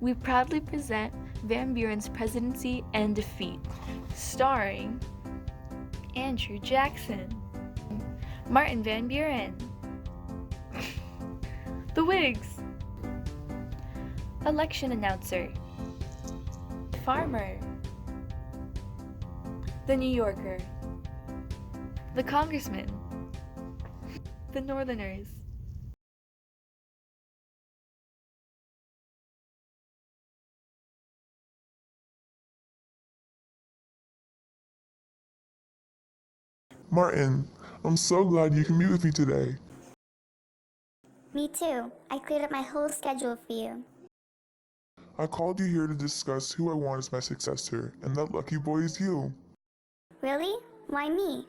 we proudly present Van Buren's Presidency and Defeat, starring Andrew Jackson, Martin Van Buren, The Whigs, Election Announcer, Farmer, The New Yorker, The Congressman, The Northerners. Martin, I'm so glad you can meet with me today. Me too. I cleared up my whole schedule for you. I called you here to discuss who I want as my successor, and that lucky boy is you. Really? Why me?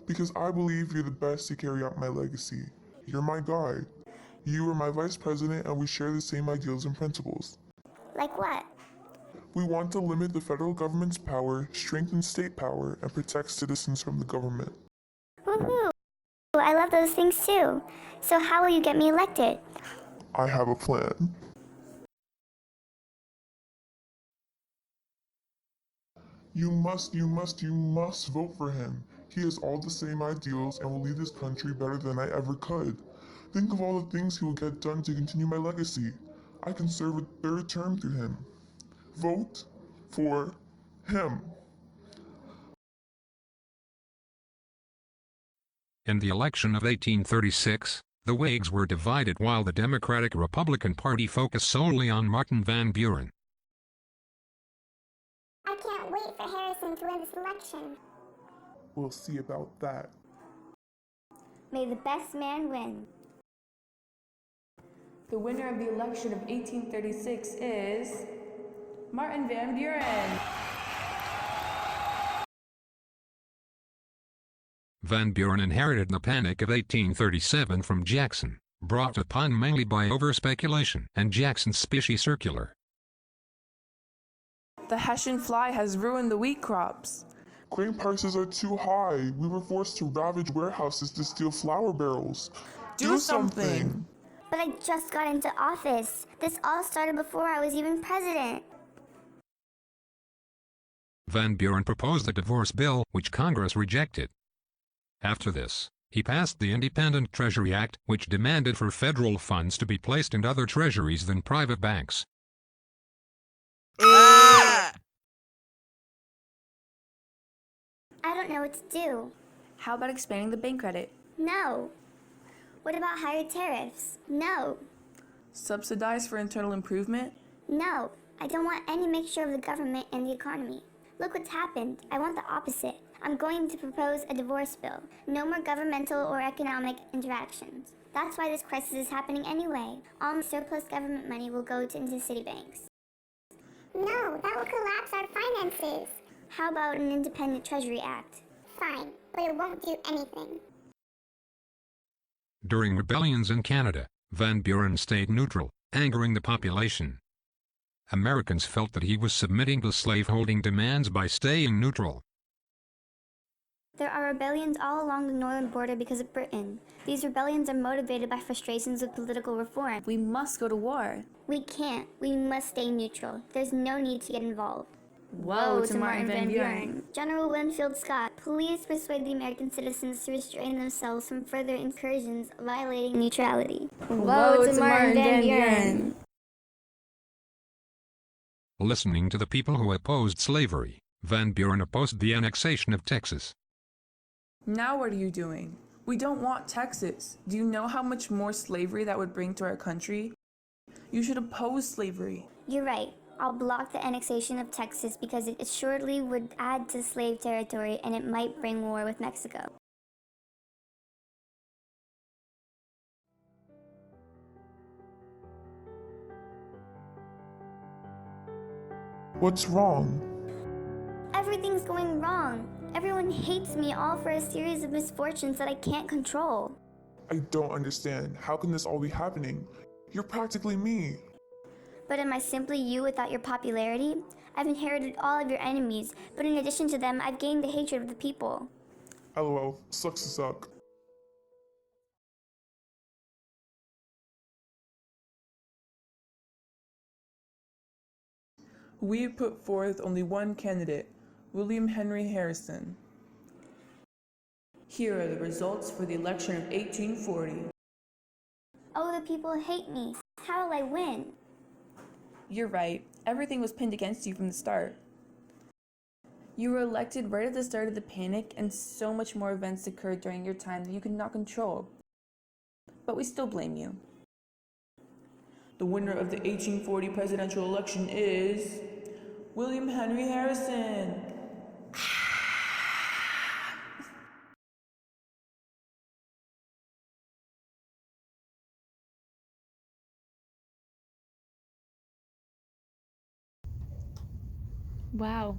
Because I believe you're the best to carry out my legacy. You're my guy. You are my vice president, and we share the same ideals and principles. Like what? We want to limit the federal government's power, strengthen state power, and protect citizens from the government. Woohoo! I love those things too. So how will you get me elected? I have a plan. You must vote for him. He has all the same ideals and will lead this country better than I ever could. Think of all the things he will get done to continue my legacy. I can serve a third term through him. Vote for him. In the election of 1836, the Whigs were divided while the Democratic-Republican Party focused solely on Martin Van Buren. I can't wait for Harrison to win this election. We'll see about that. May the best man win. The winner of the election of 1836 is Martin Van Buren. Van Buren inherited the Panic of 1837 from Jackson, brought upon mainly by over-speculation and Jackson's Specie circular. The Hessian fly has ruined the wheat crops. Grain prices are too high. We were forced to ravage warehouses to steal flour barrels. Do something! But I just got into office. This all started before I was even president. Van Buren proposed a divorce bill, which Congress rejected. After this, he passed the Independent Treasury Act, which demanded for federal funds to be placed in other treasuries than private banks. I don't know what to do. How about expanding the bank credit? No. What about higher tariffs? No. Subsidized for internal improvement? No. I don't want any mixture of the government and the economy. Look what's happened. I want the opposite. I'm going to propose a divorce bill. No more governmental or economic interactions. That's why this crisis is happening anyway. All the surplus government money will go into city banks. No, that will collapse our finances. How about an independent treasury act? Fine, but it won't do anything. During rebellions in Canada, Van Buren stayed neutral, angering the population. Americans felt that he was submitting to slaveholding demands by staying neutral. There are rebellions all along the northern border because of Britain. These rebellions are motivated by frustrations with political reform. We must go to war. We can't. We must stay neutral. There's no need to get involved. Woe to Martin Van Buren. General Winfield Scott, please persuade the American citizens to restrain themselves from further incursions violating neutrality. Woe to Martin Van Buren. Listening to the people who opposed slavery, Van Buren opposed the annexation of Texas. Now what are you doing? We don't want Texas. Do you know how much more slavery that would bring to our country? You should oppose slavery. You're right. I'll block the annexation of Texas because it assuredly would add to slave territory and it might bring war with Mexico. What's wrong? Everything's going wrong. Everyone hates me all for a series of misfortunes that I can't control. I don't understand. How can this all be happening? You're practically me. But am I simply you without your popularity? I've inherited all of your enemies, but in addition to them, I've gained the hatred of the people. LOL, sucks to suck. We put forth only one candidate, William Henry Harrison. Here are the results for the election of 1840. Oh, the people hate me. How will I win? You're right. Everything was pinned against you from the start. You were elected right at the start of the panic, and so much more events occurred during your time that you could not control. But we still blame you. The winner of the 1840 presidential election is William Henry Harrison. Wow.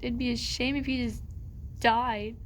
It'd be a shame if he just died.